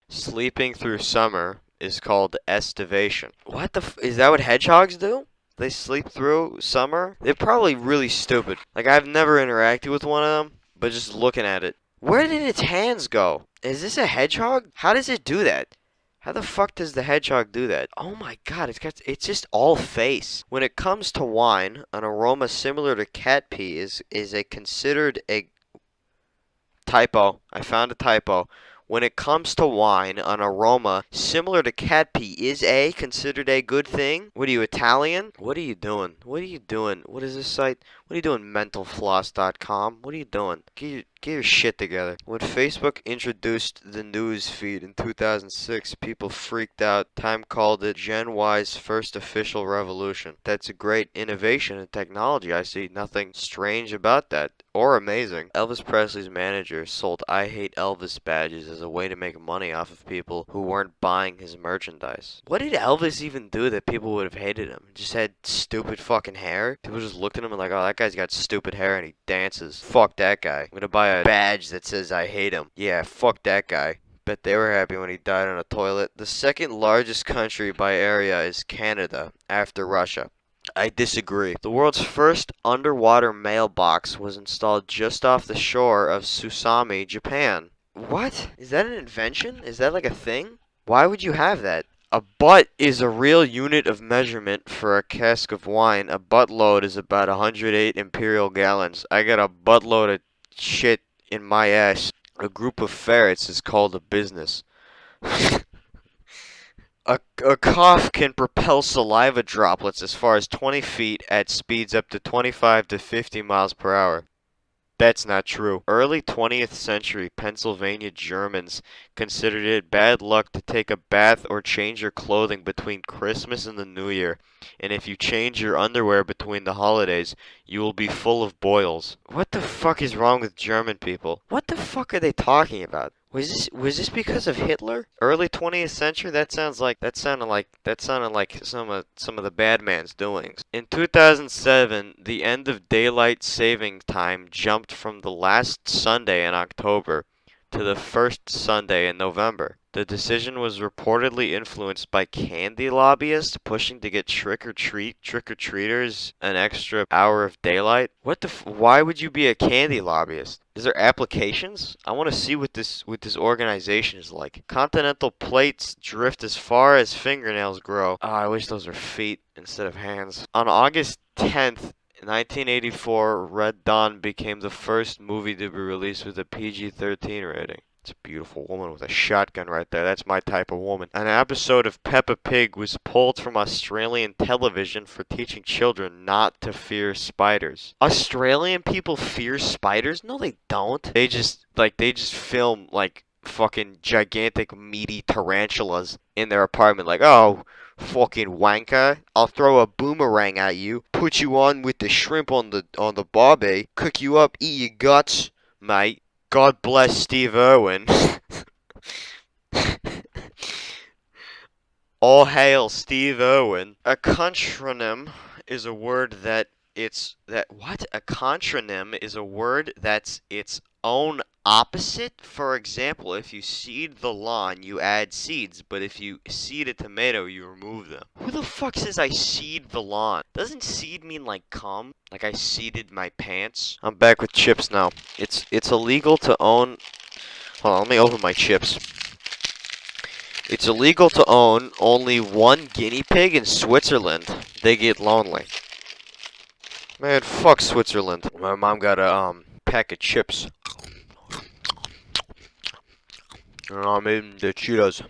Sleeping through summer is called estivation. What the is that what hedgehogs do? They sleep through summer? They're probably really stupid. Like, I've never interacted with one of them, but just looking at it. Where did its hands go? Is this a hedgehog? How does it do that? How the fuck does the hedgehog do that? Oh my god, it's just all face. When it comes to wine, an aroma similar to cat pee is a considered a typo. I found a typo. When it comes to wine, an aroma similar to cat pee is considered a good thing? What are you, Italian? What are you doing? What are you doing? What is this site? What are you doing, mentalfloss.com? What are you doing? Get your shit together. When Facebook introduced the news feed in 2006, people freaked out. Time called it Gen Y's first official revolution. That's a great innovation in technology. I see nothing strange about that or amazing. Elvis Presley's manager sold I Hate Elvis badges as a way to make money off of people who weren't buying his merchandise. What did Elvis even do that people would have hated him? Just had stupid fucking hair? People just looked at him and like, oh, that guy's got stupid hair and he dances. Fuck that guy. I'm gonna buy a badge that says I hate him. Yeah, fuck that guy. Bet they were happy when he died on a toilet. The second largest country by area is Canada, after Russia. I disagree. The world's first underwater mailbox was installed just off the shore of Susami, Japan. What? Is that an invention? Is that like a thing? Why would you have that? A butt is a real unit of measurement for a cask of wine. A buttload is about 108 imperial gallons. I got a buttload of shit in my ass. A group of ferrets is called a business. A cough can propel saliva droplets as far as 20 feet at speeds up to 25 to 50 miles per hour. That's not true. Early 20th century Pennsylvania Germans considered it bad luck to take a bath or change your clothing between Christmas and the New Year. And if you change your underwear between the holidays, you will be full of boils. What the fuck is wrong with German people? What the fuck are they talking about? Was this because of Hitler? Early 20th century? That sounded like some of the bad man's doings. In 2007, the end of daylight saving time jumped from the last Sunday in October to the first Sunday in November. The decision was reportedly influenced by candy lobbyists pushing to get trick-or-treaters an extra hour of daylight. Why would you be a candy lobbyist? Is there applications? I want to see what this organization is like. Continental plates drift as far as fingernails grow. Oh, I wish those were feet instead of hands. On August 10th, 1984, Red Dawn became the first movie to be released with a PG-13 rating. It's a beautiful woman with a shotgun right there. That's my type of woman. An episode of Peppa Pig was pulled from Australian television for teaching children not to fear spiders. Australian people fear spiders? No, they don't. They just film like fucking gigantic meaty tarantulas in their apartment like, "Oh, fucking wanker, I'll throw a boomerang at you, put you on with the shrimp on the barbie, cook you up, eat your guts, mate. God bless Steve Irwin." All hail Steve Irwin. A contronym is a word that it's that what? A contronym is a word that's its own opposite. For example, if you seed the lawn, you add seeds, but if you seed a tomato, you remove them. Who the fuck says I seed the lawn? Doesn't seed mean like cum? Like I seeded my pants? I'm back with chips now. It's illegal to own. Hold on, let me open my chips. It's illegal to own only one guinea pig in Switzerland. They get lonely. Man, fuck Switzerland. My mom got a pack of chips. And I'm eating the Cheetos.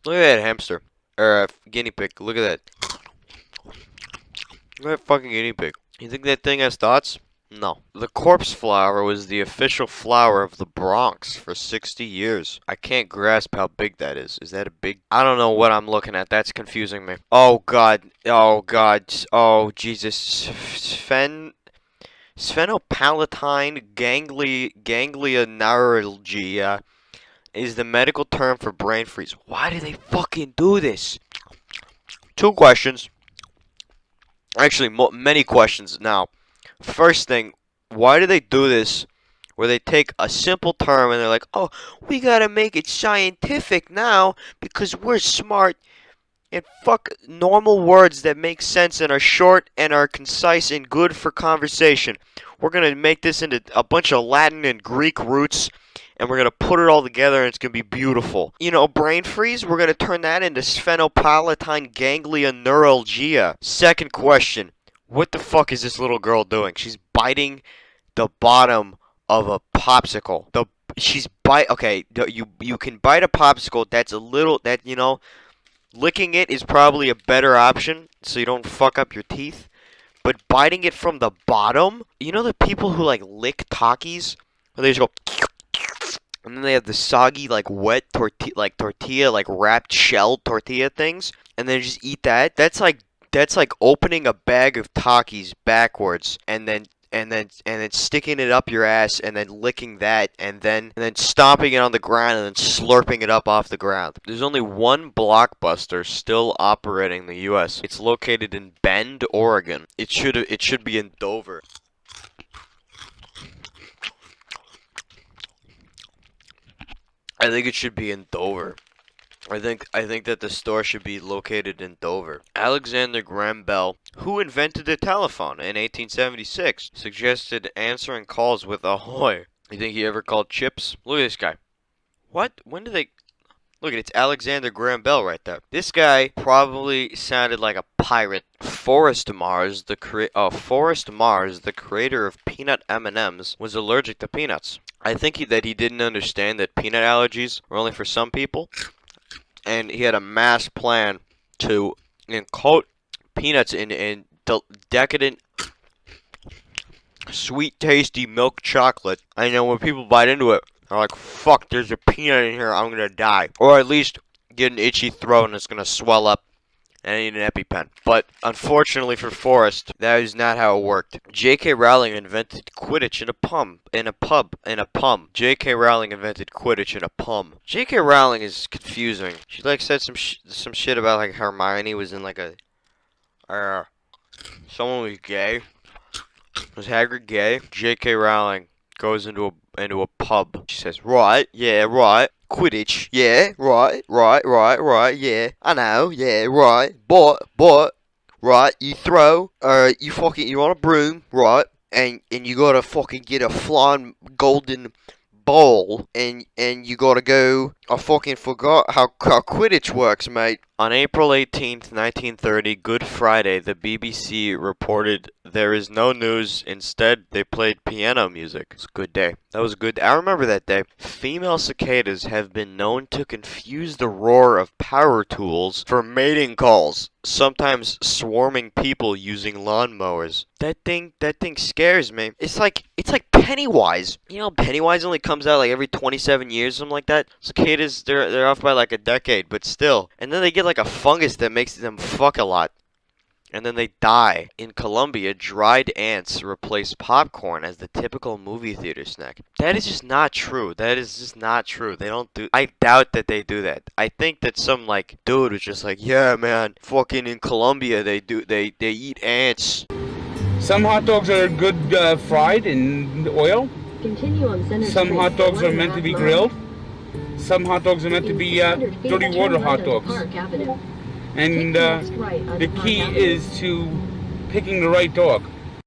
Look at that hamster. Or guinea pig. Look at that. Look at that fucking guinea pig. You think that thing has thoughts? No. The corpse flower was the official flower of the Bronx for 60 years. I can't grasp how big that is. Is that a big... I don't know what I'm looking at. That's confusing me. Oh, God. Oh, God. Oh, Jesus. Sphenopalatine ganglioneuralgia is the medical term for brain freeze. Why do they fucking do this? Two questions. Actually, many questions now. First thing, why do they do this where they take a simple term and they're like, oh, we gotta make it scientific now because we're smart. And fuck normal words that make sense and are short and are concise and good for conversation. We're gonna make this into a bunch of Latin and Greek roots, and we're gonna put it all together, and it's gonna be beautiful. You know, brain freeze. We're gonna turn that into sphenopalatine ganglia neuralgia. Second question: what the fuck is this little girl doing? She's biting the bottom of a popsicle. Okay. You can bite a popsicle. That's a little that you know. Licking it is probably a better option, so you don't fuck up your teeth. But biting it from the bottom, you know the people who like lick Takis, where they just go, and then they have the soggy like wet tortilla like wrapped shell tortilla things, and then just eat that. That's like opening a bag of Takis backwards, and then sticking it up your ass and then licking that and then stomping it on the ground and then slurping it up off the ground. There's only one Blockbuster still operating in the US. It's located in Bend, Oregon. It should be in Dover. I think it should be in Dover. I think that the store should be located in Dover. Alexander Graham Bell, who invented the telephone in 1876, suggested answering calls with ahoy. You think he ever called chips? Look at this guy. What? When did they... Look at it, it's Alexander Graham Bell right there. This guy probably sounded like a pirate. Forrest Mars, the creator of peanut M&Ms, was allergic to peanuts. I think that he didn't understand that peanut allergies were only for some people. And he had a mass plan to coat peanuts in decadent, sweet, tasty milk chocolate. I know when people bite into it, they're like, fuck, there's a peanut in here, I'm gonna die. Or at least get an itchy throat and it's gonna swell up and I need an EpiPen. But unfortunately for Forrest, that is not how it worked. J.K. Rowling invented Quidditch in a pub. J.K. Rowling invented Quidditch in a pub. J.K. Rowling is confusing. She like said some shit about like Hermione was in like a someone was gay. Was Hagrid gay? J.K. Rowling goes into a pub. She says, right, yeah, right. Quidditch, yeah, right, yeah, I know, yeah, right, but, right, you throw, you're on a broom, right, and you gotta fucking get a flying golden ball, and you gotta go, I fucking forgot how Quidditch works, mate. On April 18th, 1930, Good Friday, the BBC reported there is no news. Instead, they played piano music. It's a good day. That was a good day. I remember that day. Female cicadas have been known to confuse the roar of power tools for mating calls, sometimes swarming people using lawnmowers. That thing scares me. It's like Pennywise. You know, Pennywise only comes out like every 27 years, something like that. Cicadas, they're off by like a decade, but still. And then they get like a fungus that makes them fuck a lot. And then they die. In Colombia, dried ants replace popcorn as the typical movie theater snack. That is just not true. That is just not true. They don't do... I doubt that they do that. I think that some, like, dude was just like, yeah, man, fucking in Colombia, they eat ants. Some hot dogs are good fried in oil. Some hot dogs are meant to be grilled. Some hot dogs are meant to be dirty water hot dogs. And the key is to picking the right dog.